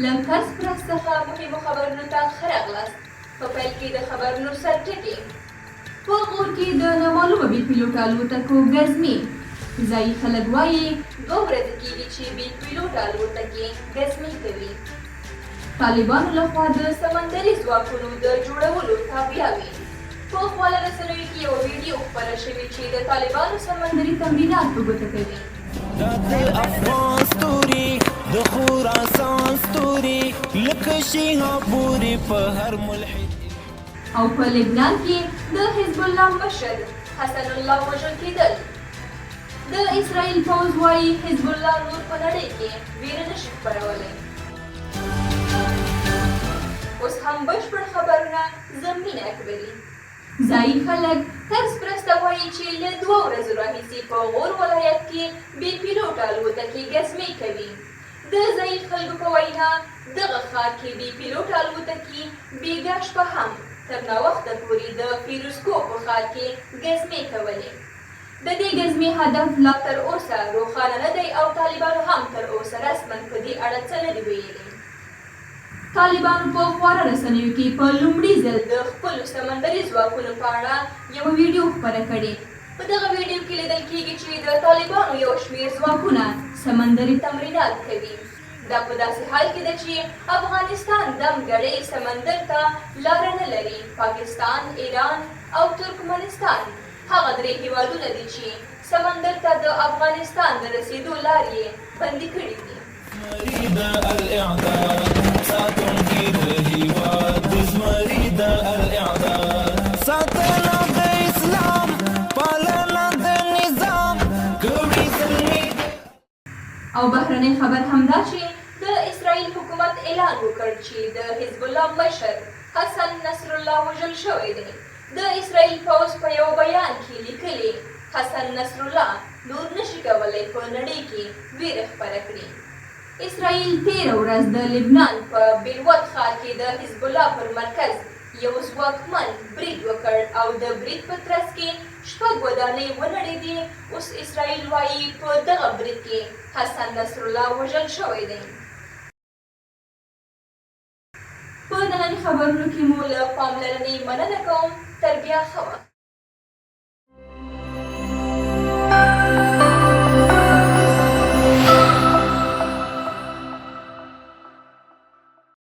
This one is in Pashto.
له تاسو پرس څخه مهمو خبرونو ته ښه راغلاست. په پیل کې د خبرونو سرټکي. په غور کې د نامعلومه بې پیلوټه الوتکو ګزمې. ځایي خلک وایي 2 ورځې کېږي چې بې پیلوټه الوتکې ګزمې کوي. طالبانو لخوا د سمندري ځواکونو د جوړولو تابعیاوې. په خواله رسنیو کې یوه ویډیو خپره شوې چې د طالبانو سمندري تمرینات په ګوته کوي. دا د افغان ستوري د خراسان ستوري لکه شیها پورې په هر ملحد. او په لبنان کې د حزب الله مشر حسن الله وژل کېدل. د اسرائیل پوځ وایي حزب الله نور په نړۍ کې ویره نشي خپرولی. اوس هم بشپړ خبرونه زمینه اکبري. ځایي خلک طرز پرسته وایي چې له 2 ورځو راهیسې په غور ولایت کې بې پیلوټه الوتکې ګزمې کوي. د ځایي خلکو په وینا دغه ښار کې بې پیلوټه الوتکې بېګا شپه هم تر ناوخته پورې د فیروزکوه په ښار کې ګزمې کولې. د دې ګزمې هدف لا تر اوسه روښانه نه دی او طالبانو هم تر اوسه رسما په دې اړه څه نه دي ویلي. طالبانو په خواله رسنیو کې په لومړي ځل د خپلو سمندري ځواکونو په اړه یوه ویډیو خپره کړې. په دغه ویډیو کې لیدل کېږي چې د طالبانو یو شمېر ځواکونه سمندري تمرینات کوي. دا په داسې حال کې ده چې افغانستان دمګړۍ سمندر ته لاره نه لري. پاکستان، ایران او ترکمنستان هغه 3 هیوادونه دي چې سمندر ته د افغانستان د رسیدو لارې یې بندي کړي دي. او بهرنی خبر همدا چې د اسرائیل حکومت اعلان وکړ چې د حزب الله مشر حسن نصر الله وژل شوی دی. د اسرائیل پوځ په یو بیان کې لیکلي حسن نصر الله نور نشي کولی په نړۍ کې ویره خپره کړي. اسرائیل 13 ورځ د لبنان په بیروت ښار کې د حزب الله پر مرکز یو ځواکمن برید وکړ او د برید په ترڅ کې 6 ودانۍ ونړېدې. اوس اسرائیل وایي په دغه برید کې حسن نصر الله وژل شوی دی. په ننني خبرونو کې مو له پاملرنې مننه کوم. تر بیا ښه وخت.